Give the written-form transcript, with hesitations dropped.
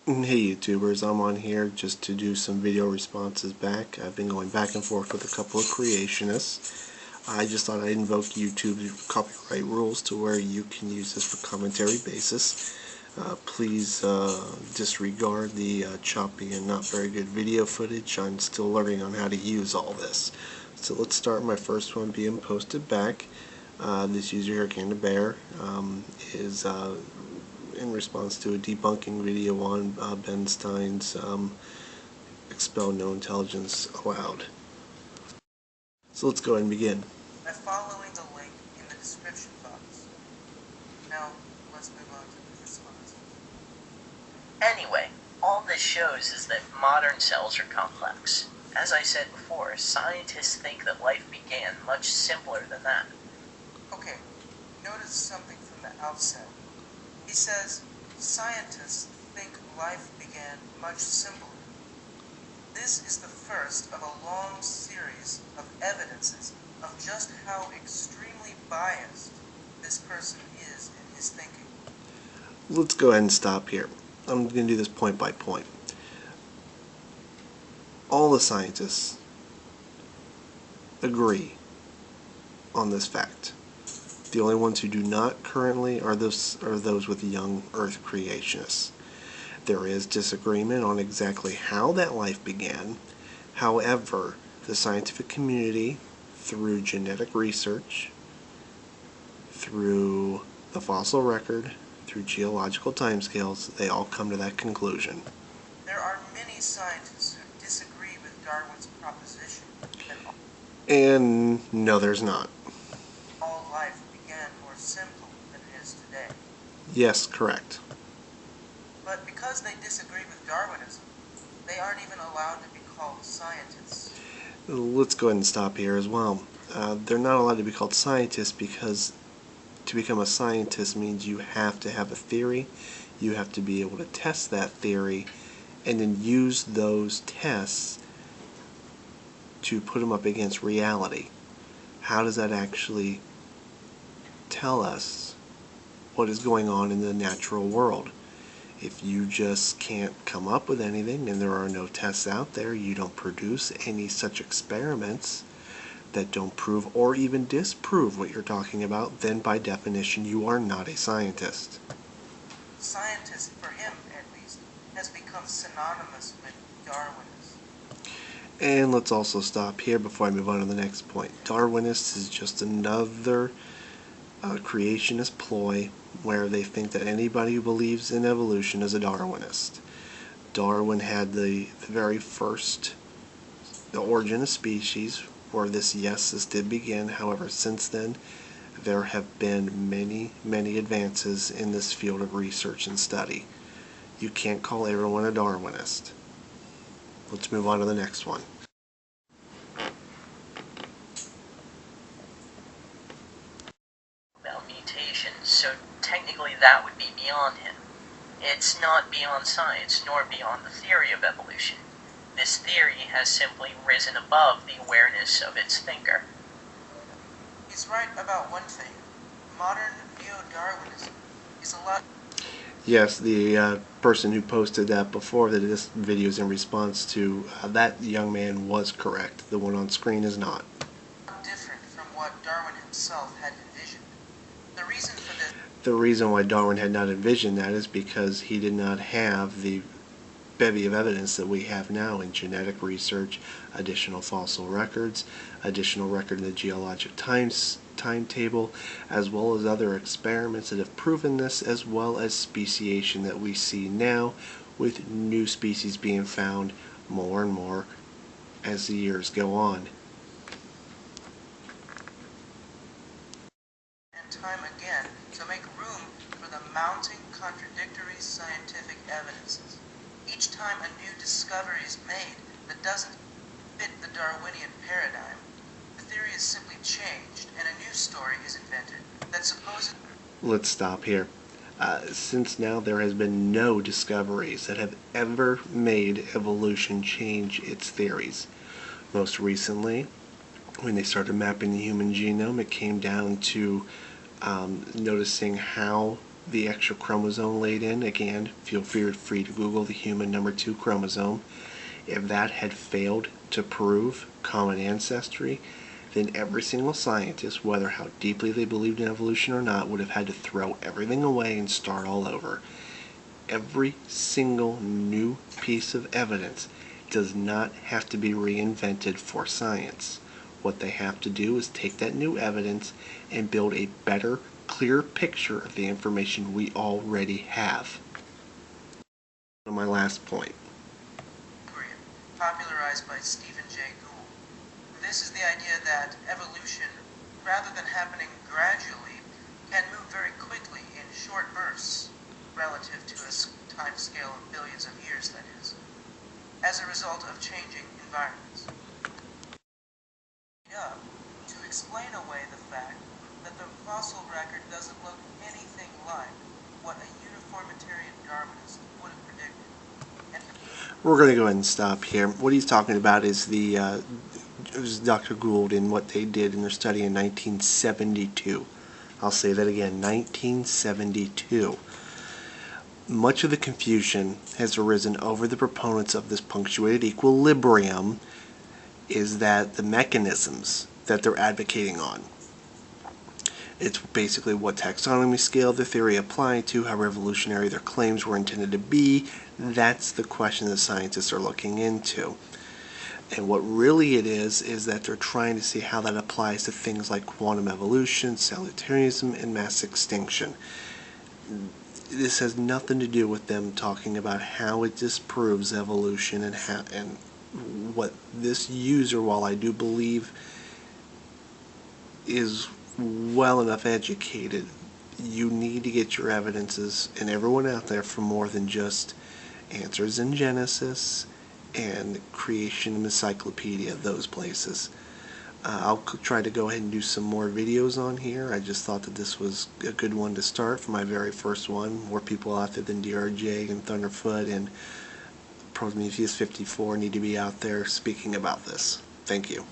Hey YouTubers, I'm on here just to do some video responses back. I've been going back and forth with a couple of creationists. I just thought I'd invoke YouTube's copyright rules to where you can use this for commentary basis. Please disregard the choppy and not very good video footage. I'm still learning on how to use all this. So let's start my first one being posted back. This user here, Canada Bear, is in response to a debunking video on Ben Stein's expelled no intelligence allowed. So let's go ahead and begin. By following the link in the description box. Now, let's move on to the response. Anyway, all this shows is that modern cells are complex. As I said before, scientists think that life began much simpler than that. Okay, notice something from the outset. He says, scientists think life began much simpler. This is the first of a long series of evidences of just how extremely biased this person is in his thinking. Let's go ahead and stop here. I'm going to do this point by point. All the scientists agree on this fact. The only ones who do not currently are those with the young Earth creationists. There is disagreement on exactly how that life began. However, the scientific community, through genetic research, through the fossil record, through geological timescales, they all come to that conclusion. There are many scientists who disagree with Darwin's proposition that And no, there's not. all life began more simple than it is today. Yes, correct. But because they disagree with Darwinism, they aren't even allowed to be called scientists. Let's go ahead and stop here as well. They're not allowed to be called scientists because to become a scientist means you have to have a theory, you have to be able to test that theory, and then use those tests to put them up against reality. How does that actually tell us what is going on in the natural world? If you just can't come up with anything and there are no tests out there, you don't produce any such experiments that don't prove or even disprove what you're talking about, then by definition you are not a scientist. Scientist, for him at least, has become synonymous with Darwinist. And let's also stop here before I move on to the next point. Darwinist is just another creationist ploy where they think that anybody who believes in evolution is a Darwinist. Darwin had the very first, the origin of species, where this did begin. However, since then, there have been many advances in this field of research and study. You can't call everyone a Darwinist. Let's move on to the next one. About mutations, so technically that would be beyond him. It's not beyond science, nor beyond the theory of evolution. This theory has simply risen above the awareness of its thinker. He's right about one thing. Modern neo-Darwinism is a lot. Yes, the person who posted that before that this video is in response to, that young man was correct. The one on screen is not. Different from what Darwin himself had envisioned. The reason for this. The reason why Darwin had not envisioned that is because he did not have the bevy of evidence that we have now in genetic research, additional fossil records, additional record in the geologic timetable, as well as other experiments that have proven this, as well as speciation that we see now, with new species being found more and more as the years go on. And time again to make room for the mounting contradictory scientific evidences. Each time a new discovery is made that doesn't fit the Darwinian paradigm, the theory is simply changed and a new story is invented that supposedly. Let's stop here. Since now there has been no discoveries that have ever made evolution change its theories. Most recently, when they started mapping the human genome, it came down to noticing how the extra chromosome laid in, again, feel free to Google the human number 2 chromosome. If that had failed to prove common ancestry, then every single scientist, whether how deeply they believed in evolution or not, would have had to throw everything away and start all over. Every single new piece of evidence does not have to be reinvented for science. What they have to do is take that new evidence and build a better, clearer picture of the information we already have. My last point. Popularized by Stephen Jay Gould. This is the idea that evolution, rather than happening gradually, can move very quickly in short bursts, relative to a time scale of billions of years, that is, as a result of changing environments. To explain away the fact that the fossil record doesn't look anything like what a uniformitarian Darwinist would have predicted. We're going to go ahead and stop here. What he's talking about is Dr. Gould and what they did in their study in 1972. I'll say that again, 1972. Much of the confusion has arisen over the proponents of this punctuated equilibrium is that the mechanisms that they're advocating on. It's basically what taxonomy scale the theory applied to, how revolutionary their claims were intended to be. That's the question that scientists are looking into. And what really it is that they're trying to see how that applies to things like quantum evolution, salutarism, and mass extinction. This has nothing to do with them talking about how it disproves evolution and what this user, while I do believe is well enough educated, you need to get your evidences and everyone out there for more than just Answers in Genesis and Creation Encyclopedia, those places. I'll try to go ahead and do some more videos on here. I just thought that this was a good one to start for my very first one. More people out there than DRJ and Thunderfoot and Prometheus 54 need to be out there speaking about this. Thank you.